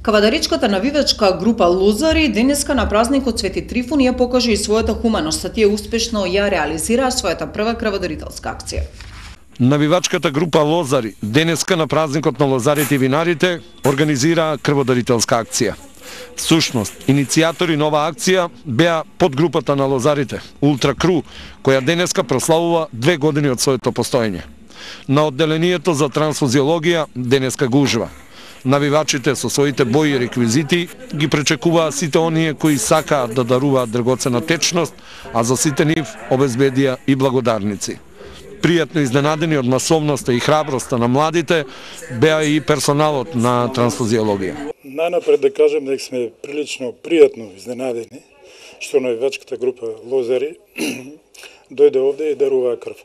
Кавадаричката навивачка група Лозари денеска на празникот Свети Трифун ја покажа и својата хуманост, а тие успешно ја реализираа својата прва крводарителска акција. Навивачката група Лозари денеска на празникот на лозарите и винарите организираа крводарителска акција. Всушност, иницијатори на оваа акција беа подгрупата на лозарите, Ултра Кру, која денеска прославува 2 години од своето постоење. На одделението за трансфузиологија денеска гужва. Навивачите со своите бои и реквизити ги пречекуваа сите оние кои сакаат да даруваат драгоцена течност, а за сите нив обезбедија и благодарници. Пријатно изненадени од масовноста и храброста на младите беа и персоналот на трансфузиологија. Најнапред да кажем дека сме прилично пријатно изненадени што навивачката група Лозари дојде овде и дарува крв.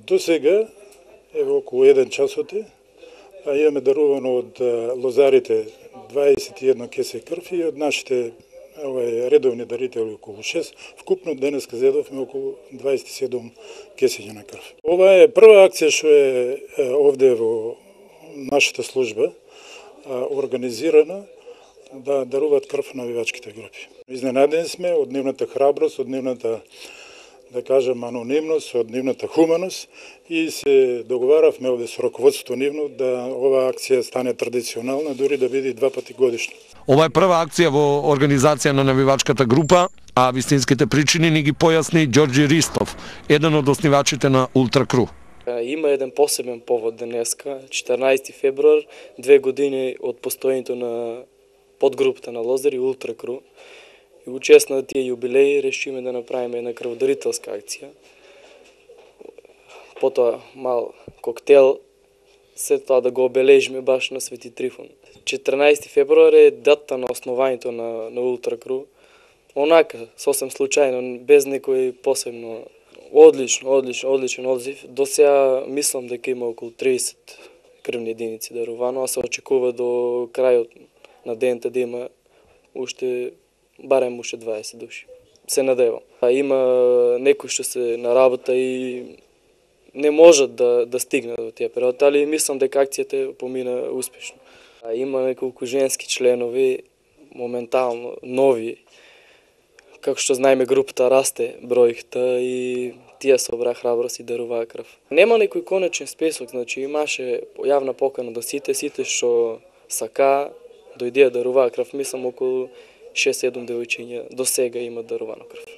До сега, ево околу 1 часоте, имаме дарувано од лозарите 21 кесе крв и од нашите редовни дарители околу 6. Вкупно денеска зедовме околу 27 кесења на крв. Ова е прва акција што е овде во нашата служба организирана да даруваат крв на навивачките групи. Изненадени сме од нивната храброст, од нивната, да кажем, анонимност, од нивната хуманост и се договаравме овде со раководството нивно да оваа акција стане традиционална, дури да биде 2 пати годишно. Ова е прва акција во организација на навивачката група, а вистинските причини ни ги појасни Ѓорѓи Ристов, еден од основачите на Ултра Кру. Има еден посебен повод денеска, 14 февруар, 2 години од постоењето на подгрупата на Лозари Ултра Кру. И во чест на тие јубилеи решиме да направиме една крводарителска акција. Потоа мал коктел, след тоа да го обележиме баш на Свети Трифун. 14 февруар е дата на основањето на Ултра Кру. Онака, сосем случајно, без некој посебно. Одличен одзив. До сега мислам дека има околу 30 крвни единици дарувано, а се очекува до крајот на дените да има барем уште 20 души. Се надевам. Има некои што се на работа и не можат да стигнат до тие период, али мислам дека акцијата помина успешно. Има неколку женски членови, моментално нови. Како што знаеме, групата расте бројката и тие собраа храброст и даруваа крв. Нема некој конечен список, значи имаше јавна покана до сите што сака дојдеа даруваа крв. Мислам околу 6-7 девојчиња до сега има дарувано крв.